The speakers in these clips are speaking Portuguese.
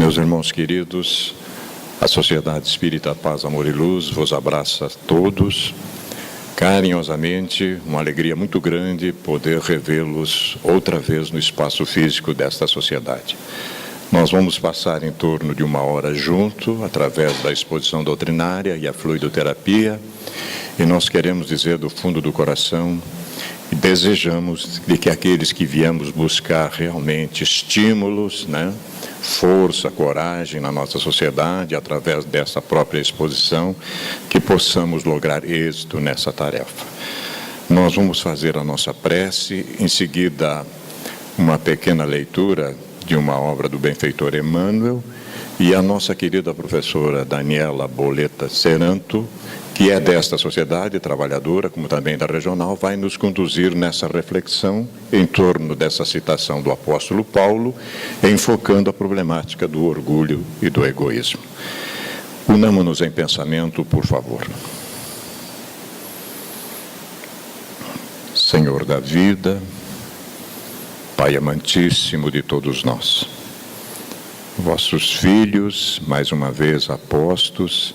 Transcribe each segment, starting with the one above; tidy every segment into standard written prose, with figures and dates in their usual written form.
Meus irmãos queridos, a Sociedade Espírita Paz, Amor e Luz vos abraça a todos, carinhosamente, uma alegria muito grande poder revê-los outra vez no espaço físico desta sociedade. Nós vamos passar em torno de 1 hora junto, através da exposição doutrinária e a fluidoterapia, e nós queremos dizer do fundo do coração e desejamos de que aqueles que viemos buscar realmente estímulos, força, coragem na nossa sociedade, através dessa própria exposição, que possamos lograr êxito nessa tarefa. Nós vamos fazer a nossa prece, em seguida uma pequena leitura de uma obra do benfeitor Emmanuel, e a nossa querida professora Daniela Boleta Seranto, que é desta sociedade trabalhadora, como também da regional, vai nos conduzir nessa reflexão em torno dessa citação do apóstolo Paulo, enfocando a problemática do orgulho e do egoísmo. Unamo-nos em pensamento, por favor. Senhor da vida, Pai amantíssimo de todos nós, vossos filhos, mais uma vez apostos,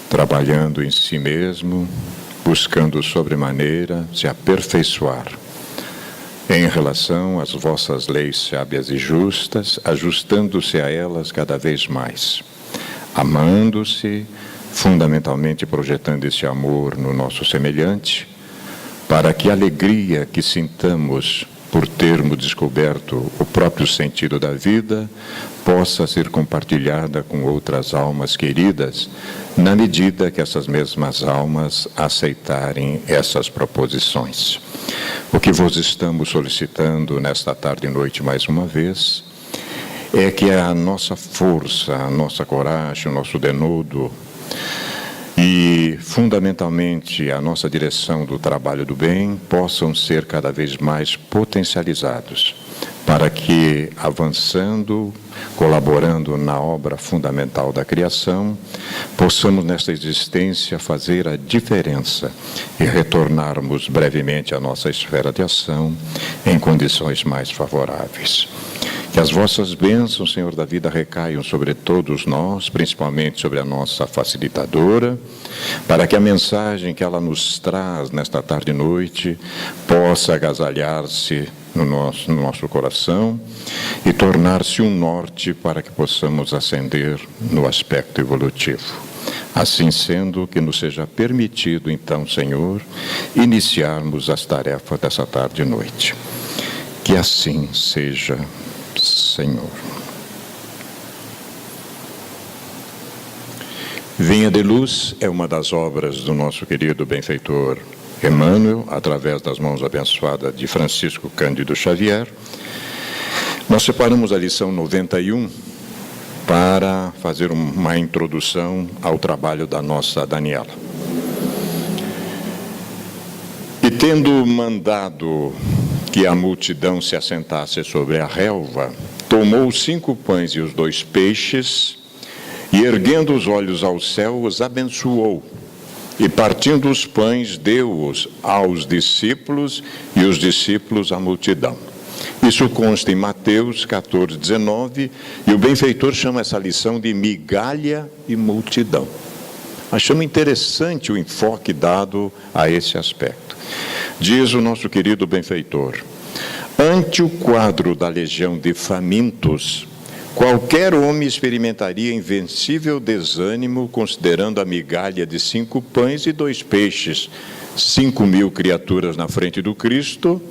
trabalhando em si mesmo, buscando sobremaneira se aperfeiçoar em relação às vossas leis sábias e justas, ajustando-se a elas cada vez mais, amando-se, fundamentalmente projetando esse amor no nosso semelhante, para que a alegria que sintamos por termos descoberto o próprio sentido da vida, possa ser compartilhada com outras almas queridas, na medida que essas mesmas almas aceitarem essas proposições. O que vos estamos solicitando nesta tarde e noite mais uma vez, é que a nossa força, a nossa coragem, o nosso denodo, e, fundamentalmente, a nossa direção do trabalho do bem possam ser cada vez mais potencializados, para que, avançando, colaborando na obra fundamental da criação, possamos, nesta existência, fazer a diferença e retornarmos brevemente à nossa esfera de ação em condições mais favoráveis. Que as vossas bênçãos, Senhor da vida, recaiam sobre todos nós, principalmente sobre a nossa facilitadora, para que a mensagem que ela nos traz nesta tarde e noite possa agasalhar-se no nosso coração e tornar-se um norte para que possamos ascender no aspecto evolutivo. Assim sendo, que nos seja permitido, então, Senhor, iniciarmos as tarefas dessa tarde e noite. Que assim seja, Senhor. Vinha de Luz é uma das obras do nosso querido benfeitor Emmanuel, através das mãos abençoadas de Francisco Cândido Xavier. Nós separamos a lição 91 para fazer uma introdução ao trabalho da nossa Daniela. E tendo mandado que a multidão se assentasse sobre a relva, tomou os 5 pães e os 2 peixes, e erguendo os olhos ao céu, os abençoou, e partindo os pães, deu-os aos discípulos, e os discípulos à multidão. Isso consta em Mateus 14, 19, e o benfeitor chama essa lição de migalha e multidão. Achamos interessante o enfoque dado a esse aspecto. Diz o nosso querido benfeitor: ante o quadro da legião de famintos, qualquer homem experimentaria invencível desânimo, considerando a migalha de 5 pães e 2 peixes, 5.000 criaturas na frente do Cristo,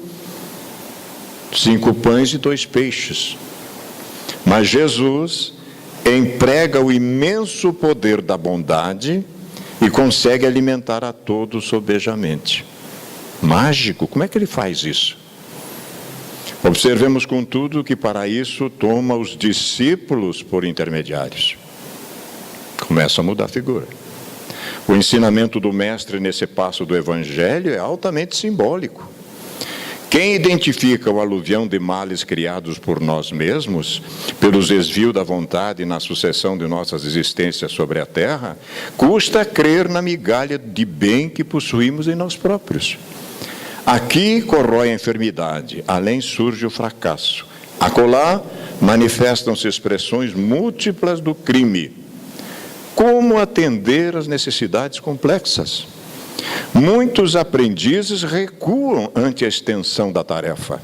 5 pães e 2 peixes. Mas Jesus emprega o imenso poder da bondade e consegue alimentar a todos sobejamente. Mágico, como é que ele faz isso? Observemos, contudo, que para isso toma os discípulos por intermediários. Começa a mudar a figura. O ensinamento do Mestre nesse passo do Evangelho é altamente simbólico. Quem identifica o aluvião de males criados por nós mesmos, pelos desvios da vontade na sucessão de nossas existências sobre a terra, custa crer na migalha de bem que possuímos em nós próprios. Aqui corrói a enfermidade, além surge o fracasso. Acolá manifestam-se expressões múltiplas do crime. Como atender às necessidades complexas? Muitos aprendizes recuam ante a extensão da tarefa.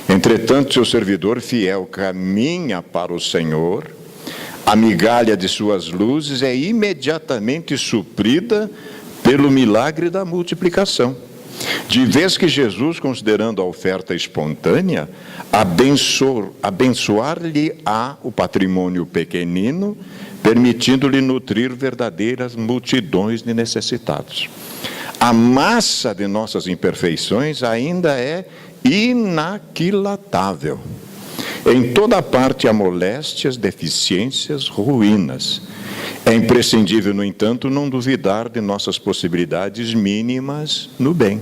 Entretanto, seu servidor fiel caminha para o Senhor, a migalha de suas luzes é imediatamente suprida pelo milagre da multiplicação. De vez que Jesus, considerando a oferta espontânea, abençoar-lhe-á o patrimônio pequenino, permitindo-lhe nutrir verdadeiras multidões de necessitados. A massa de nossas imperfeições ainda é inaquilatável. Em toda parte há moléstias, deficiências, ruínas. É imprescindível, no entanto, não duvidar de nossas possibilidades mínimas no bem.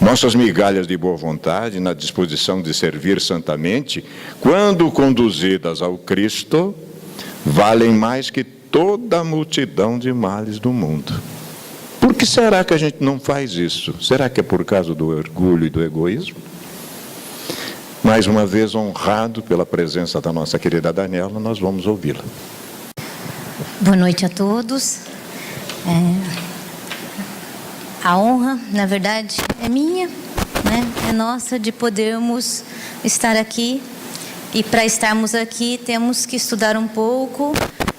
Nossas migalhas de boa vontade, na disposição de servir santamente, quando conduzidas ao Cristo, valem mais que toda a multidão de males do mundo. Por que será que a gente não faz isso? Será que é por causa do orgulho e do egoísmo? Mais uma vez, honrado pela presença da nossa querida Daniela, nós vamos ouvi-la. Boa noite a todos. A honra, na verdade, é minha, né? É nossa de podermos estar aqui. E para estarmos aqui, temos que estudar um pouco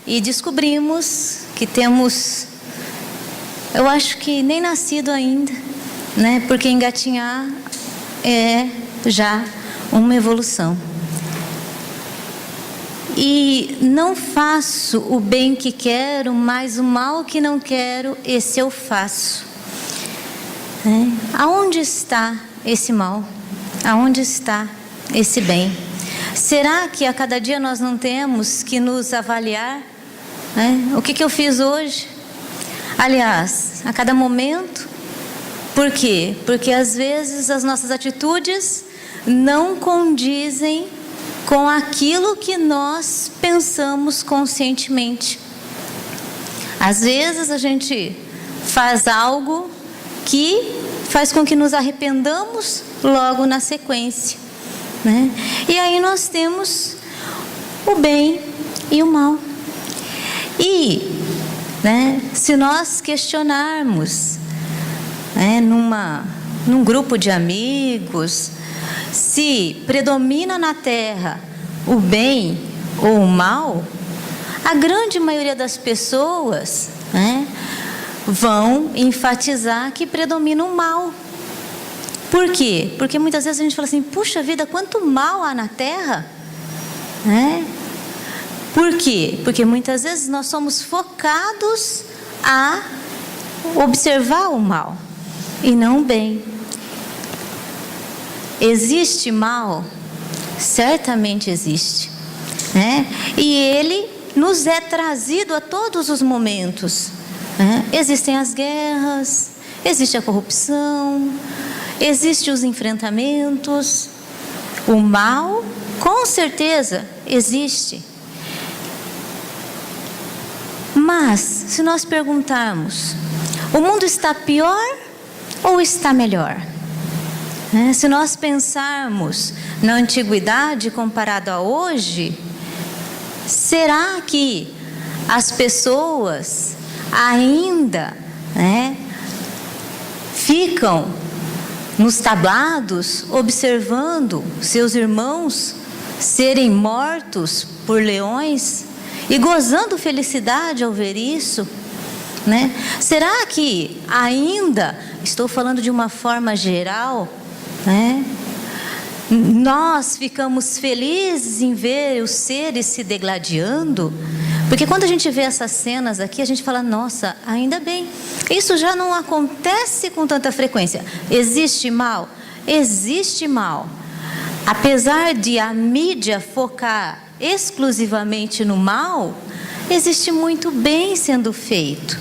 e descobrimos que temos, eu acho que nem nascido ainda, né? Porque engatinhar é já uma evolução. E não faço o bem que quero, mas o mal que não quero, esse eu faço. Aonde está esse mal? Aonde está esse bem? Será que a cada dia nós não temos que nos avaliar? O que eu fiz hoje? Aliás, a cada momento. Por quê? Porque às vezes as nossas atitudes não condizem com aquilo que nós pensamos conscientemente. Às vezes a gente faz algo que faz com que nos arrependamos logo na sequência, né? E aí nós temos o bem e o mal. E, né, se nós questionarmos, num grupo de amigos, se predomina na Terra o bem ou o mal, a grande maioria das pessoas, vão enfatizar que predomina o mal. Por quê? Porque muitas vezes a gente fala assim, puxa vida, quanto mal há na Terra, Por quê? Porque muitas vezes nós somos focados a observar o mal e não o bem. Existe mal? Certamente existe, E ele nos é trazido a todos os momentos, Existem as guerras, existe a corrupção, existem os enfrentamentos. O mal, com certeza, existe. Mas, se nós perguntarmos, o mundo está pior ou está melhor? Se nós pensarmos na antiguidade comparado a hoje, será que as pessoas ainda ficam nos tablados observando seus irmãos serem mortos por leões e gozando felicidade ao ver isso? Será que ainda, estou falando de uma forma geral, nós ficamos felizes em ver os seres se degladiando? Porque quando a gente vê essas cenas aqui, a gente fala, nossa, ainda bem, isso já não acontece com tanta frequência. Existe mal? Existe mal. Apesar de a mídia focar exclusivamente no mal, existe muito bem sendo feito,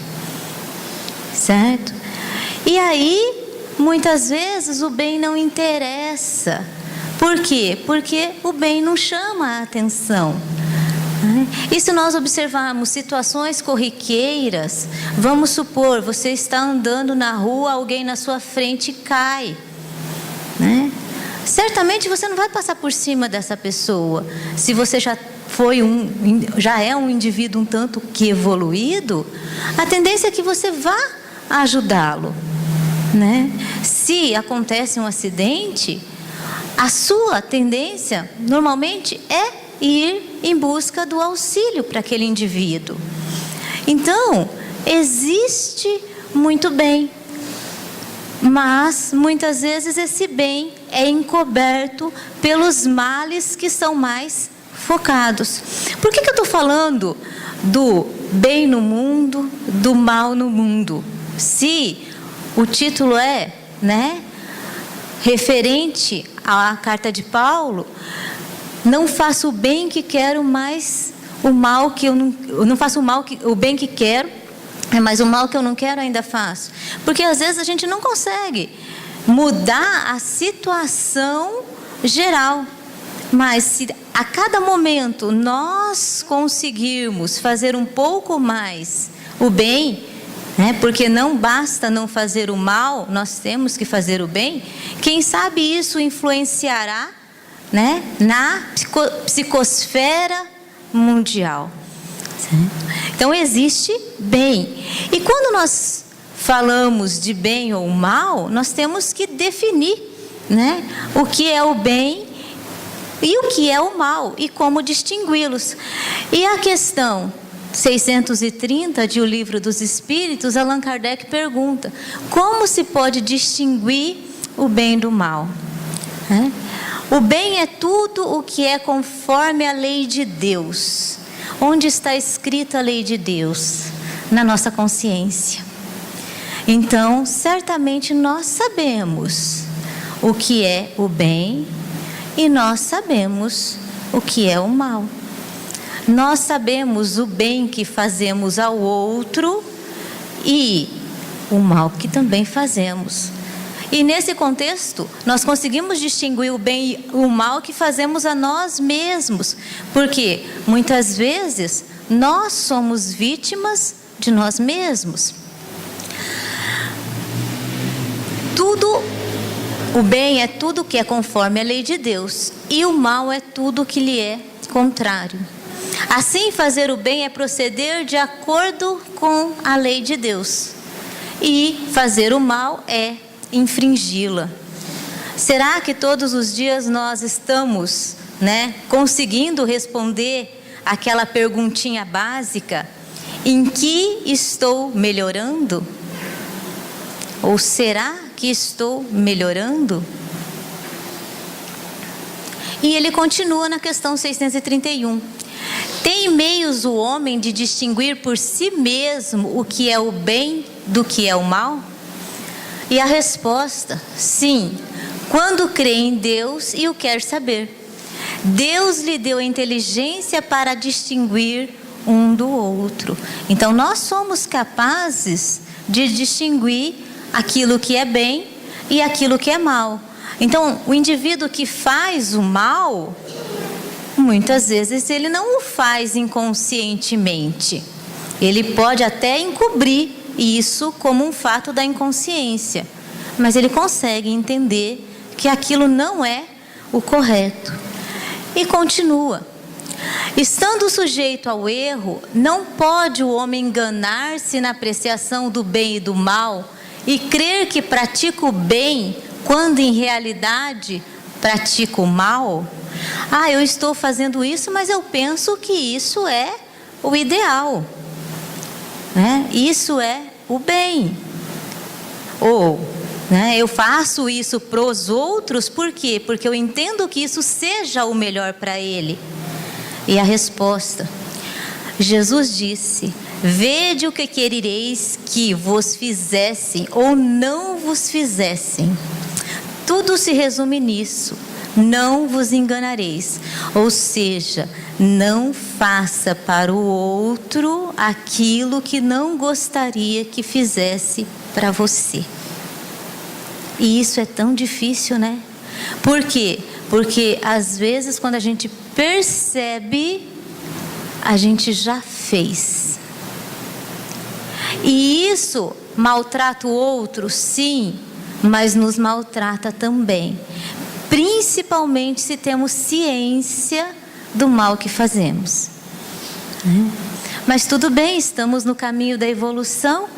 certo? E aí, muitas vezes o bem não interessa. Por quê? Porque o bem não chama a atenção. E se nós observarmos situações corriqueiras, vamos supor, você está andando na rua, alguém na sua frente cai, certamente você não vai passar por cima dessa pessoa. Se você já é um indivíduo um tanto que evoluído, a tendência é que você vá ajudá-lo, né? Se acontece um acidente, a sua tendência normalmente é ir em busca do auxílio para aquele indivíduo. Então, existe muito bem, mas muitas vezes esse bem é encoberto pelos males que são mais focados. Por que eu estou falando do bem no mundo, do mal no mundo? Se o título é, referente à carta de Paulo, não faço o bem que quero, mas o mal que eu não faço o bem que quero, mas o mal que eu não quero ainda faço. Porque às vezes a gente não consegue mudar a situação geral, mas se a cada momento nós conseguirmos fazer um pouco mais o bem, porque não basta não fazer o mal, nós temos que fazer o bem. Quem sabe isso influenciará, na psicosfera mundial. Então existe bem. E quando nós falamos de bem ou mal, nós temos que definir, o que é o bem e o que é o mal e como distingui-los. E a questão 630 de O Livro dos Espíritos, Allan Kardec pergunta: como se pode distinguir o bem do mal? O bem é tudo o que é conforme a lei de Deus. Onde está escrita a lei de Deus? Na nossa consciência. Então, certamente nós sabemos o que é o bem e nós sabemos o que é o mal. Nós sabemos o bem que fazemos ao outro e o mal que também fazemos. E nesse contexto, nós conseguimos distinguir o bem e o mal que fazemos a nós mesmos. Porque muitas vezes nós somos vítimas de nós mesmos. O bem é tudo que é conforme a lei de Deus, e o mal é tudo que lhe é contrário. Assim, fazer o bem é proceder de acordo com a lei de Deus, e fazer o mal é infringi-la. Será que todos os dias nós estamos, conseguindo responder aquela perguntinha básica: em que estou melhorando? Ou será que estou melhorando? E ele continua na questão 631. Tem meios o homem de distinguir por si mesmo o que é o bem do que é o mal? E a resposta: sim, quando crê em Deus e o quer saber. Deus lhe deu a inteligência para distinguir um do outro. Então nós somos capazes de distinguir aquilo que é bem e aquilo que é mal. Então o indivíduo que faz o mal, muitas vezes ele não o faz inconscientemente. Ele pode até encobrir isso como um fato da inconsciência, mas ele consegue entender que aquilo não é o correto. E continua: estando sujeito ao erro, não pode o homem enganar-se na apreciação do bem e do mal e crer que pratica o bem quando em realidade pratica o mal. Eu estou fazendo isso, mas eu penso que isso é o ideal, isso é o bem. Ou eu faço isso para os outros, por quê? Porque eu entendo que isso seja o melhor para ele. E a resposta: Jesus disse: vede o que querereis que vos fizessem ou não vos fizessem. Tudo se resume nisso: não vos enganareis. Ou seja, não faça para o outro aquilo que não gostaria que fizesse para você. E isso é tão difícil, Por quê? Porque às vezes quando a gente percebe, a gente já fez. E isso maltrata o outro, sim, mas nos maltrata também. principalmente se temos ciência do mal que fazemos. Mas tudo bem, estamos no caminho da evolução,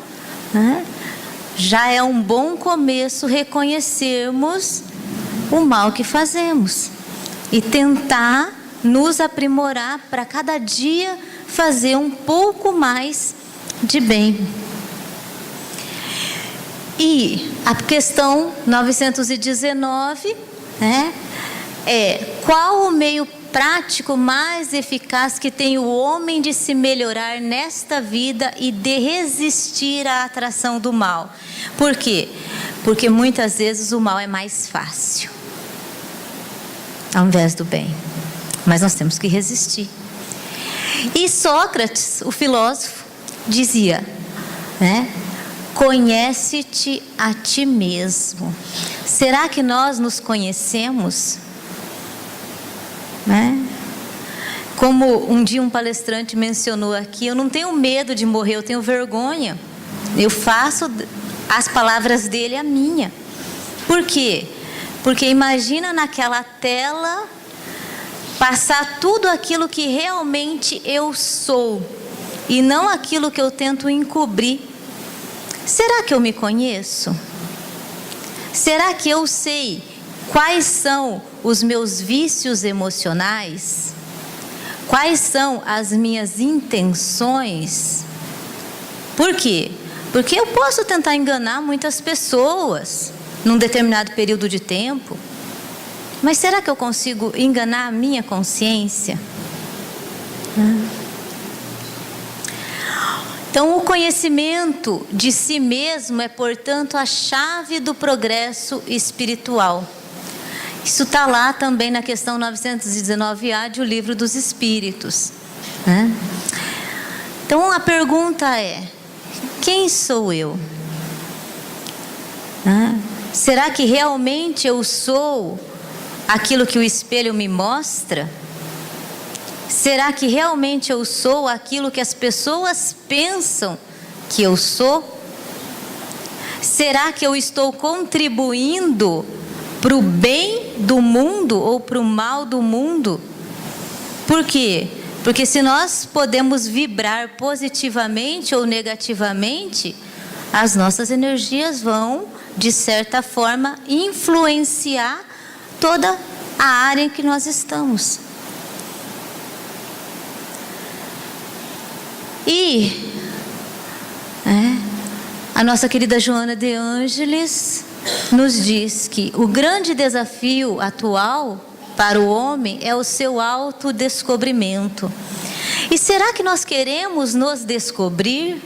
já é um bom começo reconhecermos o mal que fazemos e tentar nos aprimorar para cada dia fazer um pouco mais de bem. E a questão 919 é: qual o meio prático mais eficaz que tem o homem de se melhorar nesta vida e de resistir à atração do mal? Por quê? Porque muitas vezes o mal é mais fácil ao invés do bem, mas nós temos que resistir. E Sócrates, o filósofo, dizia, conhece-te a ti mesmo. Será que nós nos conhecemos? Como um dia um palestrante mencionou aqui, eu não tenho medo de morrer, eu tenho vergonha. Eu faço as palavras dele a minha. Por quê? Porque imagina naquela tela passar tudo aquilo que realmente eu sou e não aquilo que eu tento encobrir. Será que eu me conheço? Será que eu sei quais são os meus vícios emocionais? Quais são as minhas intenções? Por quê? Porque eu posso tentar enganar muitas pessoas num determinado período de tempo, mas será que eu consigo enganar a minha consciência? Então, o conhecimento de si mesmo é, portanto, a chave do progresso espiritual. Isso está lá também na questão 919A de O Livro dos Espíritos. Então, a pergunta é: quem sou eu? Será que realmente eu sou aquilo que o espelho me mostra? Será que realmente eu sou aquilo que as pessoas pensam que eu sou? Será que eu estou contribuindo para o bem do mundo ou para o mal do mundo? Por quê? Porque se nós podemos vibrar positivamente ou negativamente, as nossas energias vão, de certa forma, influenciar toda a área em que nós estamos. E a nossa querida Joana de Ângeles nos diz que o grande desafio atual para o homem é o seu autodescobrimento. E será que nós queremos nos descobrir?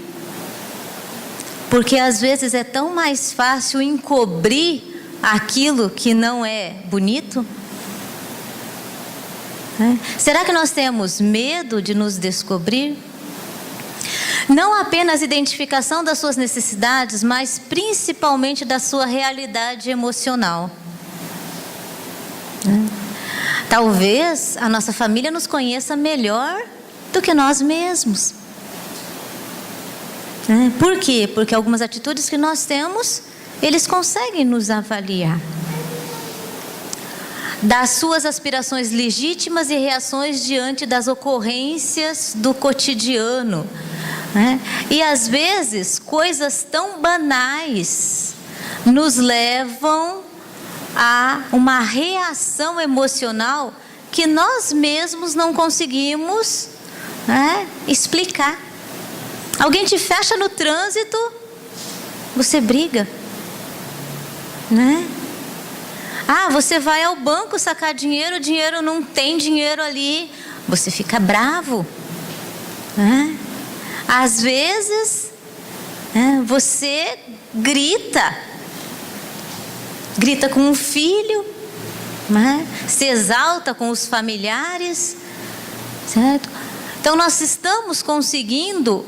Porque às vezes é tão mais fácil encobrir aquilo que não é bonito? Será que nós temos medo de nos descobrir? Não apenas a identificação das suas necessidades, mas principalmente da sua realidade emocional. Talvez a nossa família nos conheça melhor do que nós mesmos. Por quê? Porque algumas atitudes que nós temos, eles conseguem nos avaliar. Das suas aspirações legítimas e reações diante das ocorrências do cotidiano. E às vezes coisas tão banais nos levam a uma reação emocional que nós mesmos não conseguimos explicar. Alguém te fecha no trânsito, você briga, você vai ao banco sacar dinheiro, o dinheiro não tem dinheiro ali, você fica bravo. Às vezes você grita com um filho, se exalta com os familiares, certo? Então nós estamos conseguindo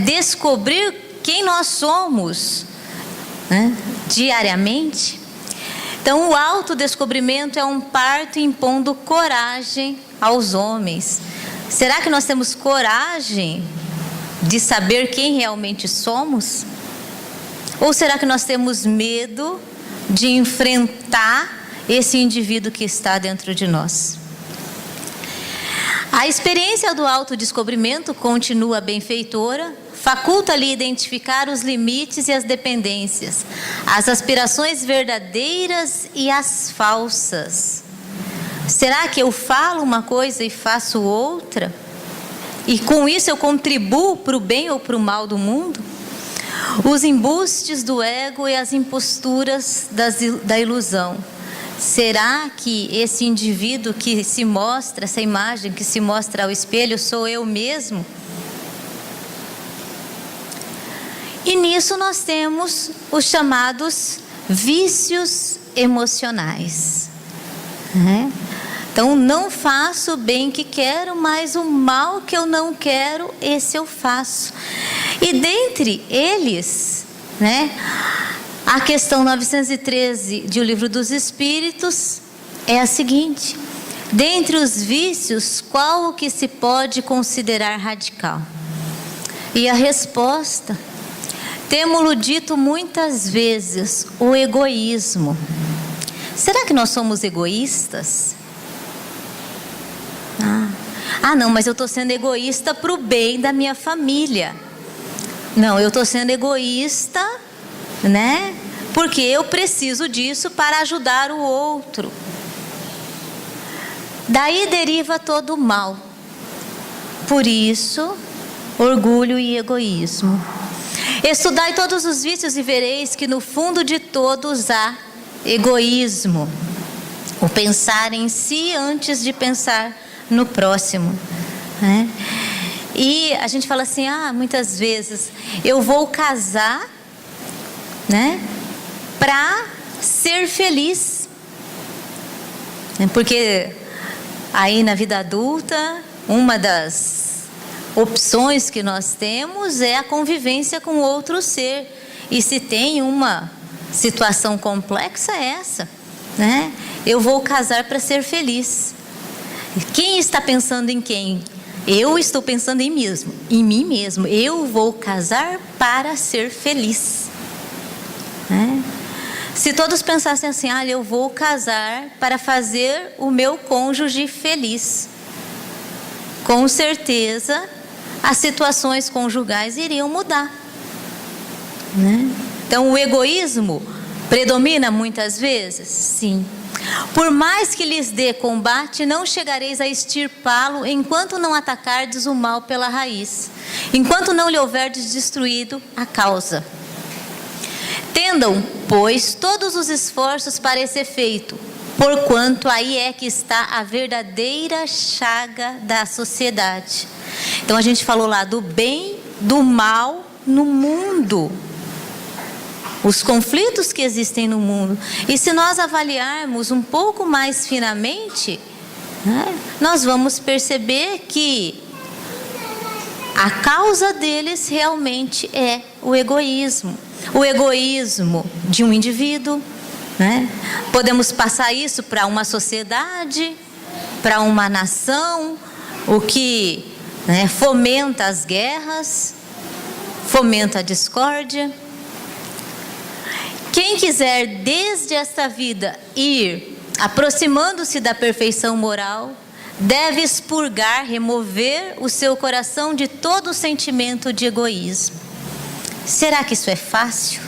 descobrir quem nós somos diariamente. Então o autodescobrimento é um parto impondo coragem aos homens. Será que nós temos coragem de saber quem realmente somos? Ou será que nós temos medo de enfrentar esse indivíduo que está dentro de nós. A experiência do autodescobrimento continua benfeitora, faculta-lhe identificar os limites e as dependências, as aspirações verdadeiras e as falsas. Será que eu falo uma coisa e faço outra? E com isso eu contribuo para o bem ou para o mal do mundo? Os embustes do ego e as imposturas da ilusão. Será que esse indivíduo que se mostra, essa imagem que se mostra ao espelho, sou eu mesmo? E nisso nós temos os chamados vícios emocionais. Então, não faço o bem que quero, mas o mal que eu não quero, esse eu faço. E dentre eles, a questão 913 de O Livro dos Espíritos é a seguinte: dentre os vícios, qual o que se pode considerar radical? E a resposta, temo-lo dito muitas vezes, o egoísmo. Será que nós somos egoístas? Não, mas eu estou sendo egoísta para o bem da minha família. Não, eu estou sendo egoísta, porque eu preciso disso para ajudar o outro. Daí deriva todo o mal. Por isso, orgulho e egoísmo. Estudai todos os vícios e vereis que no fundo de todos há egoísmo. O pensar em si antes de pensar no próximo. E a gente fala assim, muitas vezes, eu vou casar, para ser feliz. Porque aí na vida adulta, uma das opções que nós temos é a convivência com outro ser. E se tem uma situação complexa, é essa, eu vou casar para ser feliz. Quem está pensando em quem? Eu estou pensando em mim mesmo. Eu vou casar para ser feliz. Se todos pensassem assim, eu vou casar para fazer o meu cônjuge feliz, com certeza as situações conjugais iriam mudar. Então o egoísmo predomina muitas vezes? Sim. Por mais que lhes dê combate, não chegareis a extirpá-lo enquanto não atacardes o mal pela raiz, enquanto não lhe houverdes destruído a causa. Tendam, pois, todos os esforços para esse efeito, porquanto aí é que está a verdadeira chaga da sociedade. Então a gente falou lá do bem, do mal no mundo. Os conflitos que existem no mundo. E se nós avaliarmos um pouco mais finamente, nós vamos perceber que a causa deles realmente é o egoísmo. O egoísmo de um indivíduo. Podemos passar isso para uma sociedade, para uma nação, o que fomenta as guerras, fomenta a discórdia. Quem quiser desde esta vida ir aproximando-se da perfeição moral, deve expurgar, remover o seu coração de todo o sentimento de egoísmo. Será que isso é fácil?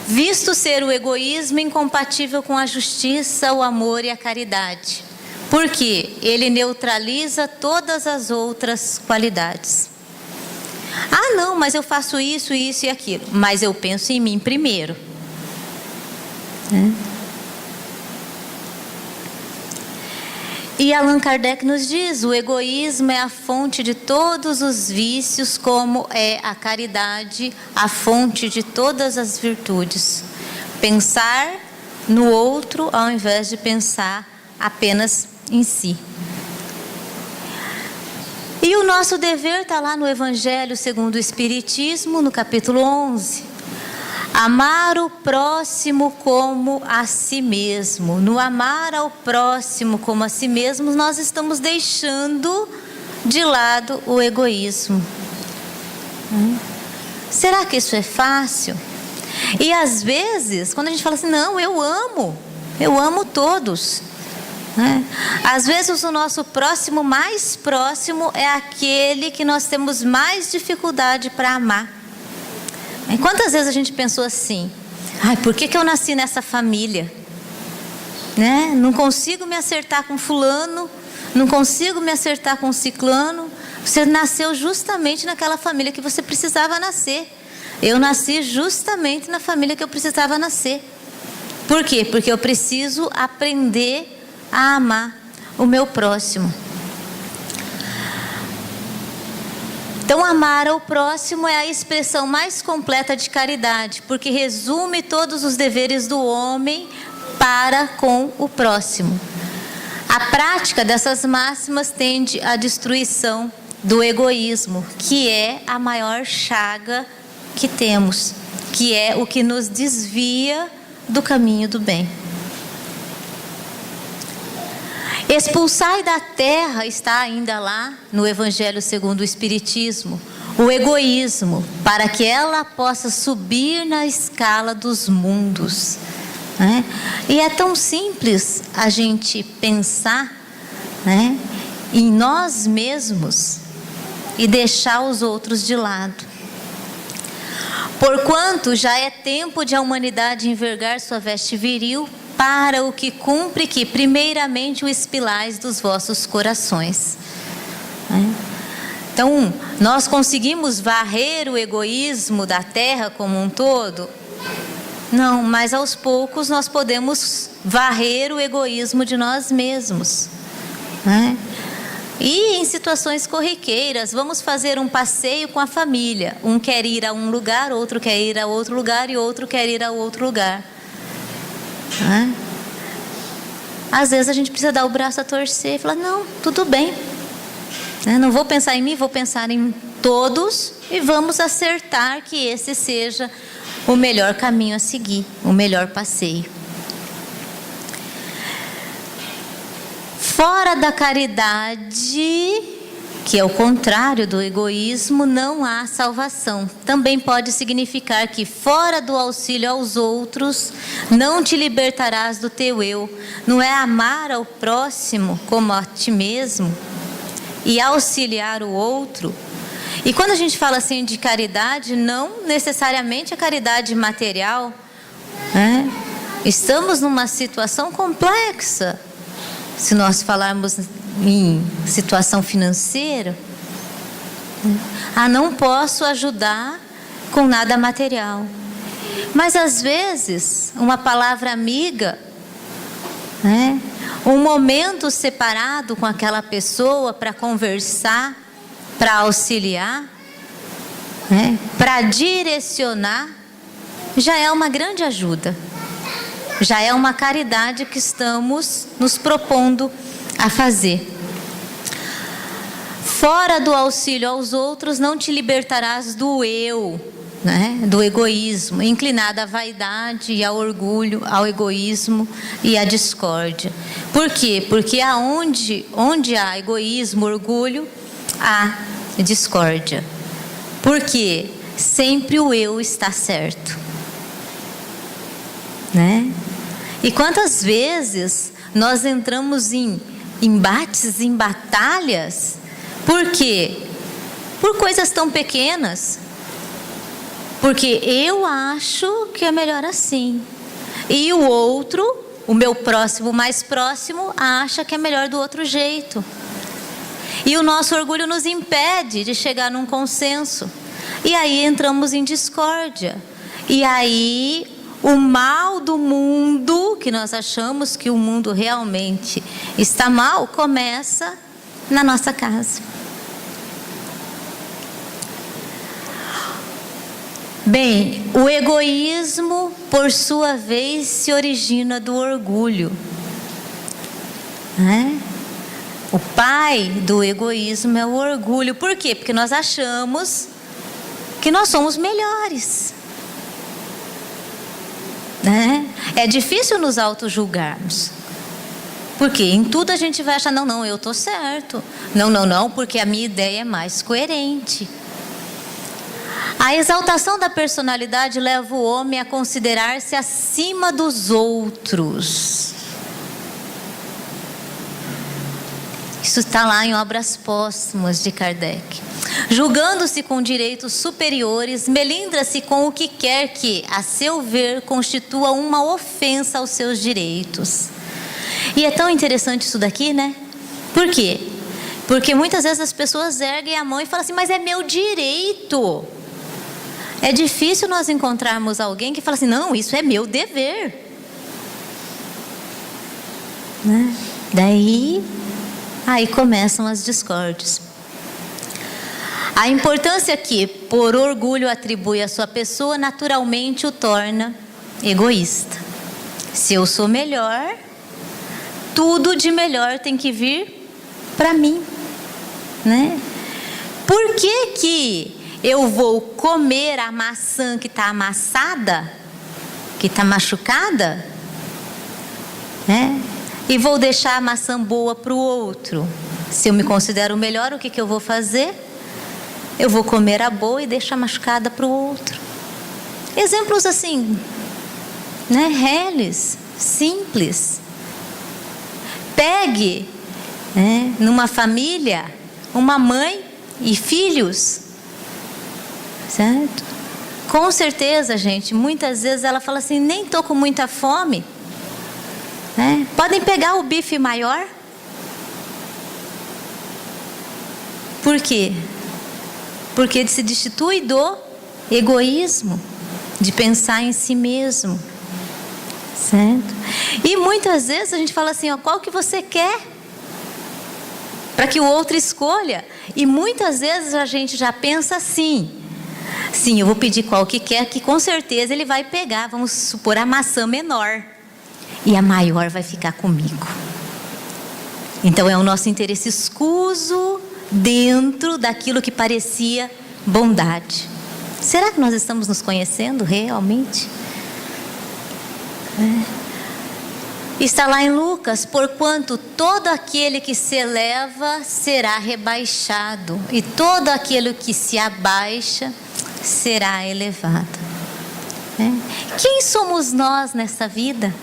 Visto ser o egoísmo incompatível com a justiça, o amor e a caridade, porque ele neutraliza todas as outras qualidades. Não, mas eu faço isso, isso e aquilo. Mas eu penso em mim primeiro. E Allan Kardec nos diz, o egoísmo é a fonte de todos os vícios, como é a caridade a fonte de todas as virtudes. Pensar no outro ao invés de pensar apenas em si. E o nosso dever está lá no Evangelho segundo o Espiritismo, no capítulo 11. Amar o próximo como a si mesmo. No amar ao próximo como a si mesmo, nós estamos deixando de lado o egoísmo. Será que isso é fácil? E às vezes, quando a gente fala assim, não, eu amo todos, né? Às vezes o nosso próximo mais próximo é aquele que nós temos mais dificuldade para amar. E quantas vezes a gente pensou assim, por que eu nasci nessa família? Né? Não consigo me acertar com fulano, não consigo me acertar com ciclano. Você nasceu justamente naquela família que você precisava nascer. Eu nasci justamente na família que eu precisava nascer. Por quê? Porque eu preciso aprender a amar o meu próximo. Então, amar ao próximo é a expressão mais completa de caridade, porque resume todos os deveres do homem para com o próximo. A prática dessas máximas tende à destruição do egoísmo, que é a maior chaga que temos, que é o que nos desvia do caminho do bem. Expulsai da terra, está ainda lá no Evangelho segundo o Espiritismo, o egoísmo, para que ela possa subir na escala dos mundos. Né? E é tão simples a gente pensar, né, em nós mesmos e deixar os outros de lado. Porquanto já é tempo de a humanidade envergar sua veste viril, para o que cumpre que primeiramente o expilais dos vossos corações. Então, nós conseguimos varrer o egoísmo da terra como um todo? Não, mas aos poucos nós podemos varrer o egoísmo de nós mesmos. E em situações corriqueiras, vamos fazer um passeio com a família. Um quer ir a um lugar, outro quer ir a outro lugar e outro quer ir a outro lugar. Às vezes a gente precisa dar o braço a torcer e falar, não, tudo bem, não vou pensar em mim, vou pensar em todos e vamos acertar que esse seja o melhor caminho a seguir, o melhor passeio. Fora da caridade, que é o contrário do egoísmo, não há salvação. Também pode significar que fora do auxílio aos outros, não te libertarás do teu eu. Não é amar ao próximo como a ti mesmo e auxiliar o outro. E quando a gente fala assim de caridade, não necessariamente a caridade material, né? Estamos numa situação complexa. Se nós falarmos em situação financeira, não posso ajudar com nada material. Mas às vezes, uma palavra amiga, um momento separado com aquela pessoa para conversar, para auxiliar, para direcionar, já é uma grande ajuda. Já é uma caridade que estamos nos propondo a fazer. Fora do auxílio aos outros, não te libertarás do eu, do egoísmo, inclinado à vaidade e ao orgulho, ao egoísmo e à discórdia. Por quê? Porque onde há egoísmo, orgulho, há discórdia. Porque sempre o eu está certo. E quantas vezes nós entramos em embates, em batalhas, por quê? Por coisas tão pequenas. Porque eu acho que é melhor assim. E o outro, o meu próximo, mais próximo, acha que é melhor do outro jeito. E o nosso orgulho nos impede de chegar num consenso. E aí entramos em discórdia. E aí o mal do mundo, que nós achamos que o mundo realmente está mal, começa na nossa casa. Bem, o egoísmo, por sua vez, se origina do orgulho. O pai do egoísmo é o orgulho. Por quê? Porque nós achamos que nós somos melhores. É difícil nos auto-julgarmos. Porque em tudo a gente vai achar, não, eu estou certo. Não, porque a minha ideia é mais coerente. A exaltação da personalidade leva o homem a considerar-se acima dos outros. Isso está lá em Obras Póstumas de Kardec. Julgando-se com direitos superiores, melindra-se com o que quer que, a seu ver, constitua uma ofensa aos seus direitos. E é tão interessante isso daqui, né? Por quê? Porque muitas vezes as pessoas erguem a mão e falam assim, mas é meu direito. É difícil nós encontrarmos alguém que fala assim, não, isso é meu dever. Né? Aí começam as discórdias. A importância que, por orgulho, atribui à sua pessoa, naturalmente o torna egoísta. Se eu sou melhor, tudo de melhor tem que vir para mim, né? Por que eu vou comer a maçã que está amassada, que está machucada, né? E vou deixar a maçã boa para o outro? Se eu me considero melhor, o que eu vou fazer? Eu vou comer a boa e deixar a machucada para o outro. Exemplos assim, né? Reles, simples. Pegue, né, numa família, uma mãe e filhos, certo? Com certeza, gente, muitas vezes ela fala assim, nem estou com muita fome, né? Podem pegar o bife maior? Por quê? Porque se destitui do egoísmo, de pensar em si mesmo, certo? E muitas vezes a gente fala assim, ó, qual que você quer? Para que o outro escolha. E muitas vezes a gente já pensa assim, sim, eu vou pedir qual que quer, que com certeza ele vai pegar, vamos supor, a maçã menor. E a maior vai ficar comigo. Então é o nosso interesse escuso dentro daquilo que parecia bondade. Será que nós estamos nos conhecendo realmente? Está lá em Lucas, porquanto todo aquele que se eleva será rebaixado, e todo aquele que se abaixa será elevado. Quem somos nós nessa vida?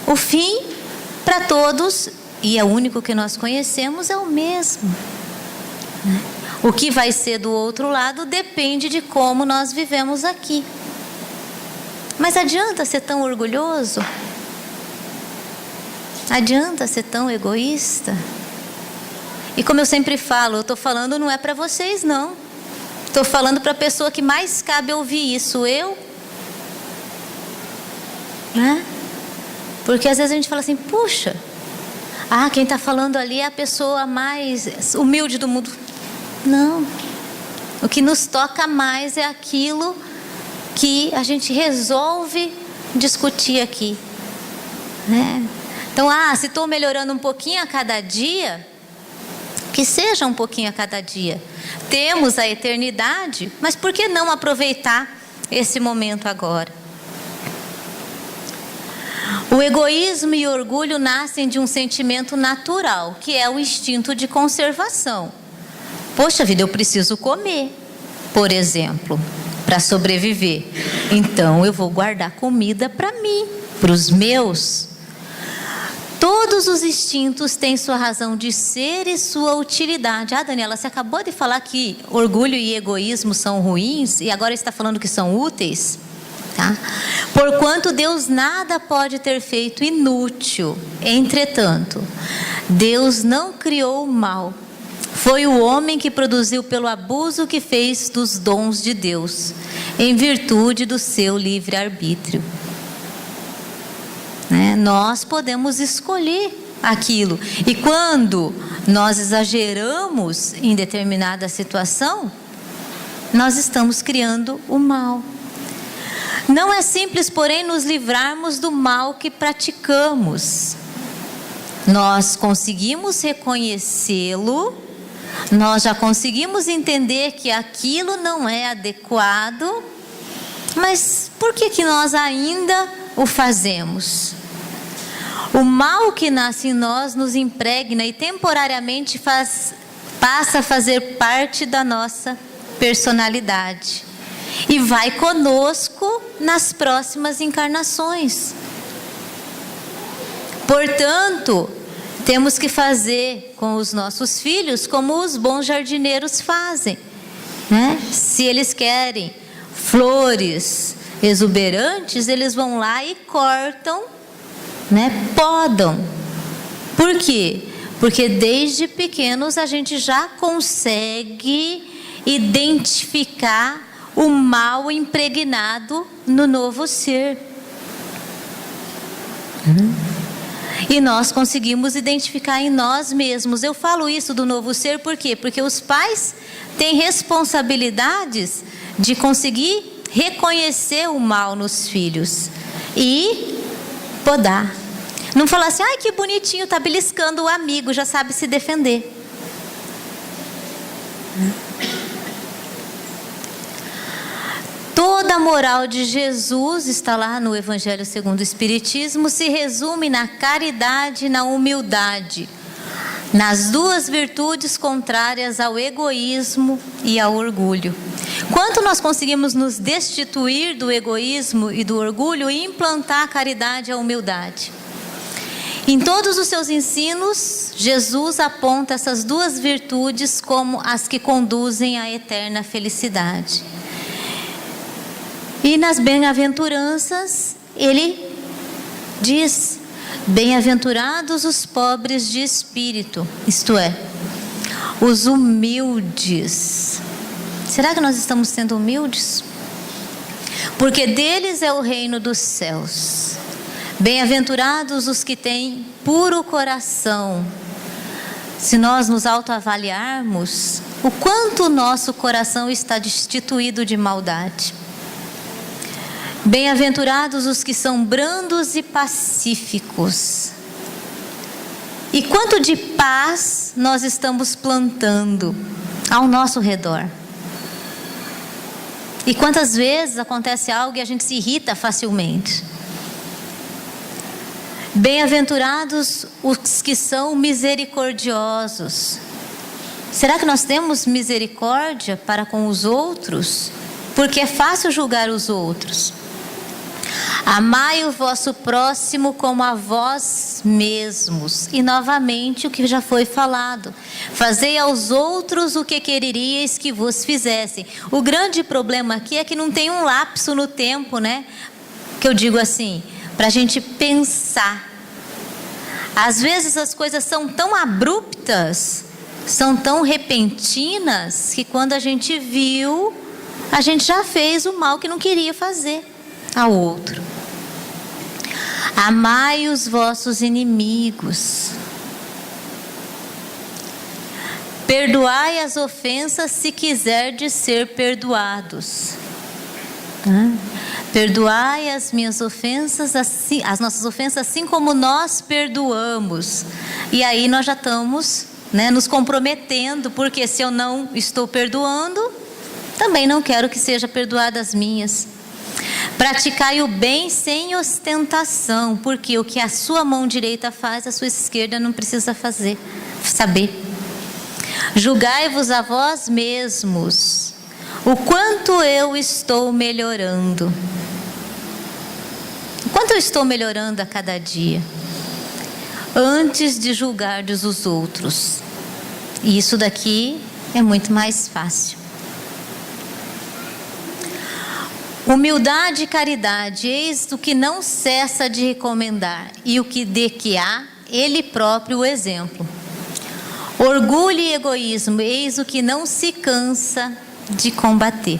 O fim para todos, e é o único que nós conhecemos, é o mesmo. O que vai ser do outro lado depende de como nós vivemos aqui. Mas adianta ser tão orgulhoso? Adianta ser tão egoísta? E como eu sempre falo, eu estou falando não é para vocês não. Estou falando para a pessoa que mais cabe ouvir isso, eu. Porque às vezes a gente fala assim, puxa, quem está falando ali é a pessoa mais humilde do mundo. Não. O que nos toca mais é aquilo que a gente resolve discutir aqui. Então, se estou melhorando um pouquinho a cada dia, que seja um pouquinho a cada dia. Temos a eternidade, mas por que não aproveitar esse momento agora? O egoísmo e o orgulho nascem de um sentimento natural, que é o instinto de conservação. Poxa vida, eu preciso comer, por exemplo, para sobreviver. Então eu vou guardar comida para mim, para os meus. Todos os instintos têm sua razão de ser e sua utilidade. Daniela, você acabou de falar que orgulho e egoísmo são ruins e agora está falando que são úteis? Porquanto Deus nada pode ter feito inútil. Entretanto, Deus não criou o mal. Foi o homem que produziu pelo abuso que fez dos dons de Deus, em virtude do seu livre-arbítrio. Nós podemos escolher aquilo. E quando nós exageramos em determinada situação, nós estamos criando o mal. Não é simples, porém, nos livrarmos do mal que praticamos. Nós conseguimos reconhecê-lo, nós já conseguimos entender que aquilo não é adequado, mas por que nós ainda o fazemos? O mal que nasce em nós nos impregna e temporariamente passa a fazer parte da nossa personalidade e vai conosco nas próximas encarnações. Portanto, temos que fazer com os nossos filhos como os bons jardineiros fazem, né? Se eles querem flores exuberantes, eles vão lá e cortam, né? Podam. Por quê? Porque desde pequenos a gente já consegue identificar o mal impregnado no novo ser. E nós conseguimos identificar em nós mesmos. Eu falo isso do novo ser por quê? Porque os pais têm responsabilidades de conseguir reconhecer o mal nos filhos e podar. Não falar assim, ai que bonitinho, tá beliscando o amigo, já sabe se defender. Toda a moral de Jesus, está lá no Evangelho segundo o Espiritismo, se resume na caridade e na humildade, nas duas virtudes contrárias ao egoísmo e ao orgulho. Quanto nós conseguimos nos destituir do egoísmo e do orgulho e implantar a caridade e a humildade? Em todos os seus ensinos, Jesus aponta essas duas virtudes como as que conduzem à eterna felicidade. E nas bem-aventuranças, ele diz: bem-aventurados os pobres de espírito, isto é, os humildes. Será que nós estamos sendo humildes? Porque deles é o reino dos céus. Bem-aventurados os que têm puro coração. Se nós nos autoavaliarmos, o quanto o nosso coração está destituído de maldade. Bem-aventurados os que são brandos e pacíficos. E quanto de paz nós estamos plantando ao nosso redor. E quantas vezes acontece algo e a gente se irrita facilmente. Bem-aventurados os que são misericordiosos. Será que nós temos misericórdia para com os outros? Porque é fácil julgar os outros. Amai o vosso próximo como a vós mesmos. E novamente o que já foi falado. Fazei aos outros o que quereríeis que vos fizessem. O grande problema aqui é que não tem um lapso no tempo, né? Que eu digo assim, para a gente pensar. Às vezes as coisas são tão abruptas, são tão repentinas, que quando a gente viu, a gente já fez o mal que não queria fazer ao outro. Amai os vossos inimigos. Perdoai as ofensas se quiserdes ser perdoados. Perdoai as minhas ofensas, assim, as nossas ofensas, assim como nós perdoamos. E aí nós já estamos, né, nos comprometendo, porque se eu não estou perdoando, também não quero que seja perdoada as minhas. Praticai o bem sem ostentação, porque o que a sua mão direita faz, a sua esquerda não precisa saber. Julgai-vos a vós mesmos, o quanto eu estou melhorando. O quanto eu estou melhorando a cada dia, antes de julgardes os outros. E isso daqui é muito mais fácil. Humildade e caridade, eis o que não cessa de recomendar, e o que de que há, ele próprio o exemplo. Orgulho e egoísmo, eis o que não se cansa de combater.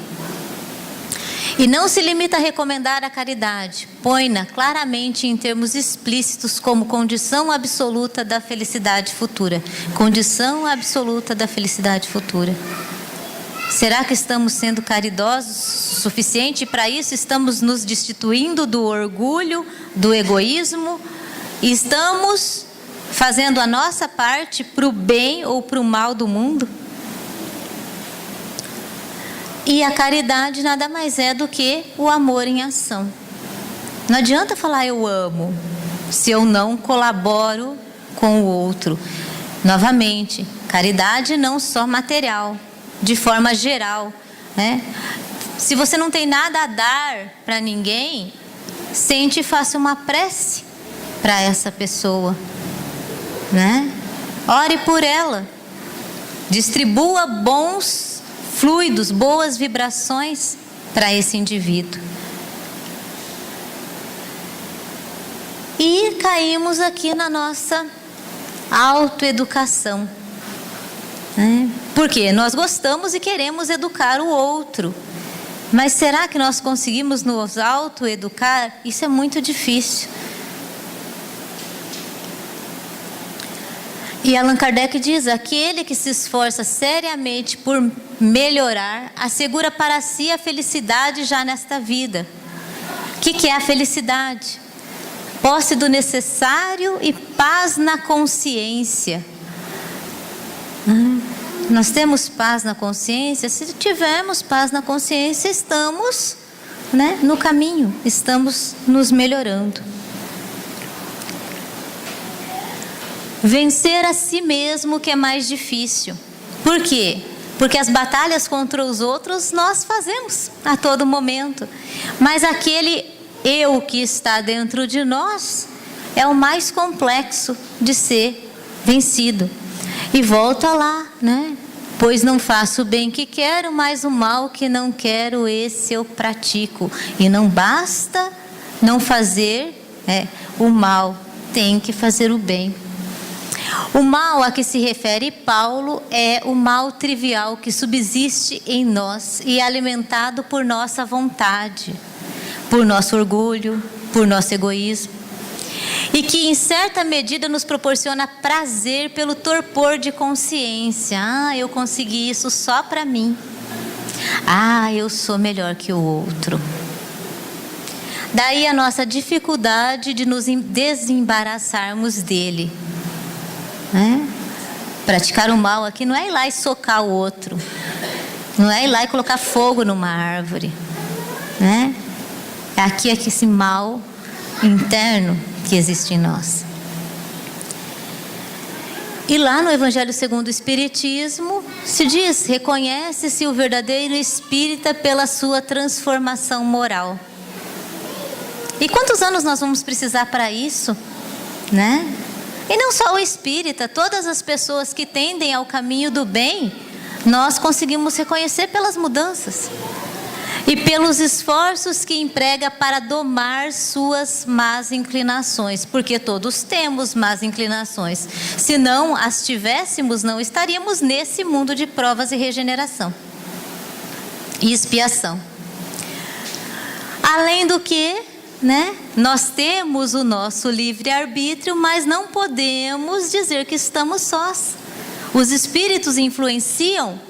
E não se limita a recomendar a caridade, põe-na claramente em termos explícitos como condição absoluta da felicidade futura. Condição absoluta da felicidade futura. Será que estamos sendo caridosos o suficiente? Para isso estamos nos destituindo do orgulho, do egoísmo, e estamos fazendo a nossa parte para o bem ou para o mal do mundo? E a caridade nada mais é do que o amor em ação. Não adianta falar eu amo, se eu não colaboro com o outro. Novamente, caridade não só material, de forma geral, né? Se você não tem nada a dar para ninguém, sente e faça uma prece para essa pessoa, né? Ore por ela. Distribua bons fluidos, boas vibrações para esse indivíduo. E caímos aqui na nossa autoeducação, né? Porque nós gostamos e queremos educar o outro. Mas será que nós conseguimos nos autoeducar? Isso é muito difícil. E Allan Kardec diz: aquele que se esforça seriamente por melhorar, assegura para si a felicidade já nesta vida. O que é a felicidade? Posse do necessário e paz na consciência. Nós temos paz na consciência? Se tivermos paz na consciência, estamos, né, no caminho, estamos nos melhorando. Vencer a si mesmo que é mais difícil. Por quê? Porque as batalhas contra os outros nós fazemos a todo momento. Mas aquele eu que está dentro de nós é o mais complexo de ser vencido. E volta lá, né? Pois não faço o bem que quero, mas o mal que não quero, esse eu pratico. E não basta não fazer o mal, tem que fazer o bem. O mal a que se refere Paulo é o mal trivial que subsiste em nós e é alimentado por nossa vontade, por nosso orgulho, por nosso egoísmo, e que em certa medida nos proporciona prazer pelo torpor de consciência. Eu consegui isso só para mim. Eu sou melhor que o outro. Daí a nossa dificuldade de nos desembaraçarmos dele. Praticar o mal aqui não é ir lá e socar o outro, não é ir lá e colocar fogo numa árvore, né? Aqui é esse mal interno que existe em nós. E lá no Evangelho segundo o Espiritismo se diz: reconhece-se o verdadeiro espírita pela sua transformação moral. E quantos anos nós vamos precisar para isso, né? E não só o espírita, todas as pessoas que tendem ao caminho do bem, nós conseguimos reconhecer pelas mudanças e pelos esforços que emprega para domar suas más inclinações, porque todos temos más inclinações. Se não as tivéssemos, não estaríamos nesse mundo de provas e regeneração e expiação. Além do que, né, nós temos o nosso livre-arbítrio, mas não podemos dizer que estamos sós. Os espíritos influenciam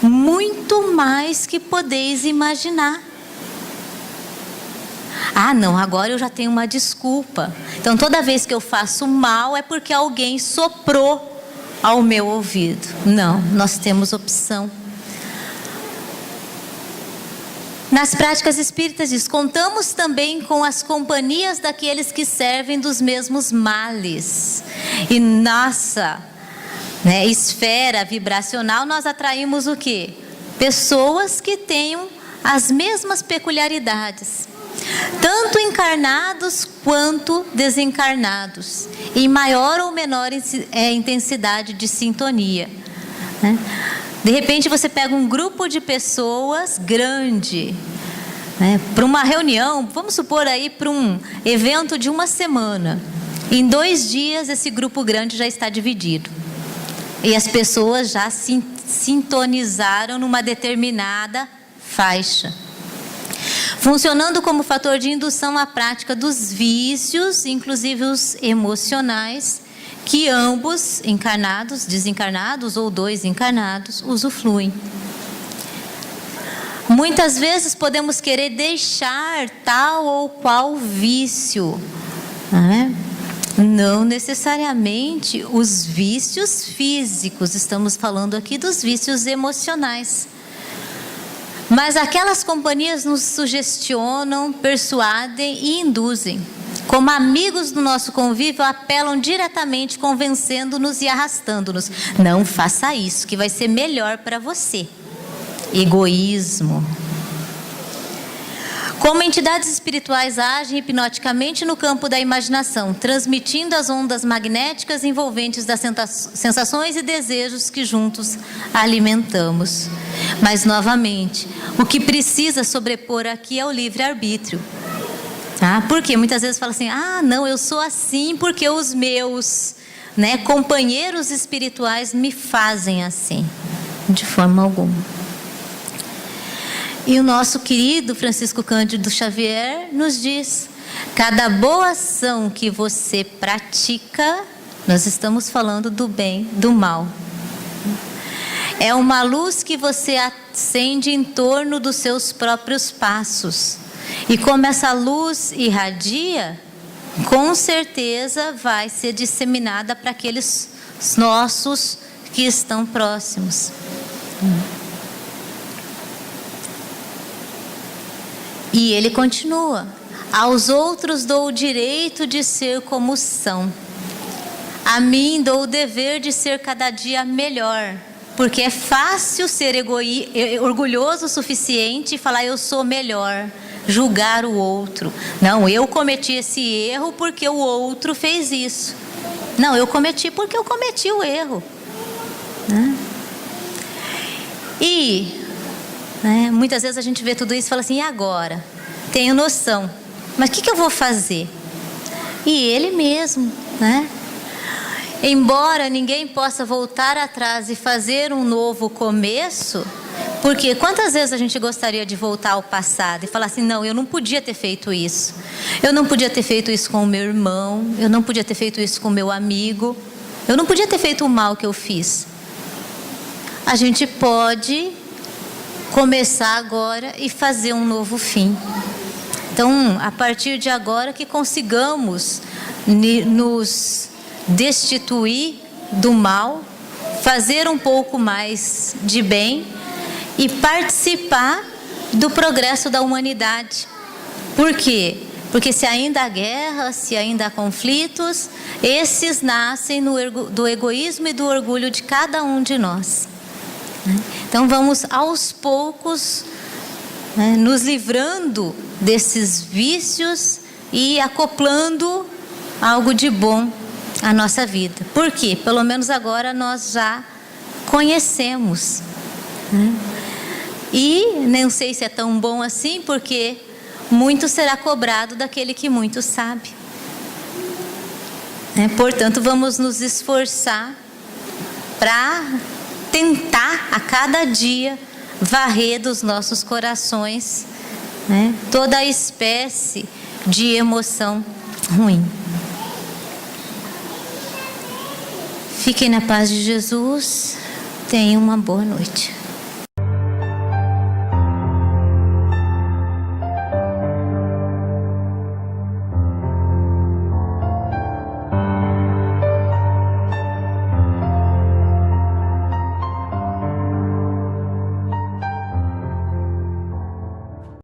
muito mais que podeis imaginar. Não, agora eu já tenho uma desculpa. Então toda vez que eu faço mal é porque alguém soprou ao meu ouvido. Não, nós temos opção. Nas práticas espíritas diz: contamos também com as companhias daqueles que servem dos mesmos males. E nossa, esfera vibracional, nós atraímos o quê? Pessoas que tenham as mesmas peculiaridades, tanto encarnados quanto desencarnados, em maior ou menor intensidade de sintonia, né? De repente você pega um grupo de pessoas grande, né, para uma reunião, vamos supor aí para um evento de uma semana. Em 2 dias esse grupo grande já está dividido. E as pessoas já se sintonizaram numa determinada faixa, funcionando como fator de indução à prática dos vícios, inclusive os emocionais, que ambos, encarnados, desencarnados ou 2 encarnados, usufruem. Muitas vezes podemos querer deixar tal ou qual vício, né? Não necessariamente os vícios físicos, estamos falando aqui dos vícios emocionais. Mas aquelas companhias nos sugestionam, persuadem e induzem. Como amigos do nosso convívio, apelam diretamente, convencendo-nos e arrastando-nos. Não faça isso, que vai ser melhor para você. egoísmo. Como entidades espirituais agem hipnoticamente no campo da imaginação, transmitindo as ondas magnéticas envolventes das sensações e desejos que juntos alimentamos. Mas, novamente, o que precisa sobrepor aqui é o livre-arbítrio. Tá? Porque muitas vezes fala assim, não, eu sou assim porque os meus, companheiros espirituais me fazem assim. De forma alguma. E o nosso querido Francisco Cândido Xavier nos diz: cada boa ação que você pratica, nós estamos falando do bem, do mal, é uma luz que você acende em torno dos seus próprios passos. E como essa luz irradia, com certeza vai ser disseminada para aqueles nossos que estão próximos. E ele continua: aos outros dou o direito de ser como são. A mim dou o dever de ser cada dia melhor. Porque é fácil ser orgulhoso o suficiente e falar eu sou melhor, julgar o outro. Não, eu cometi esse erro porque o outro fez isso. Não, eu cometi porque eu cometi o erro. E muitas vezes a gente vê tudo isso e fala assim, e agora? Tenho noção, mas o que eu vou fazer? E ele mesmo, embora ninguém possa voltar atrás e fazer um novo começo, porque quantas vezes a gente gostaria de voltar ao passado e falar assim, não, eu não podia ter feito isso. Eu não podia ter feito isso com o meu irmão, eu não podia ter feito isso com o meu amigo, eu não podia ter feito o mal que eu fiz. A gente pode começar agora e fazer um novo fim. Então, a partir de agora que consigamos nos destituir do mal, fazer um pouco mais de bem e participar do progresso da humanidade. Por quê? Porque se ainda há guerra, se ainda há conflitos, esses nascem do egoísmo e do orgulho de cada um de nós. Então vamos aos poucos nos livrando desses vícios e acoplando algo de bom à nossa vida. Por quê? Pelo menos agora nós já conhecemos. E não sei se é tão bom assim, porque muito será cobrado daquele que muito sabe. Portanto, vamos nos esforçar para tentar a cada dia varrer dos nossos corações toda a espécie de emoção ruim. Fiquem na paz de Jesus. Tenham uma boa noite.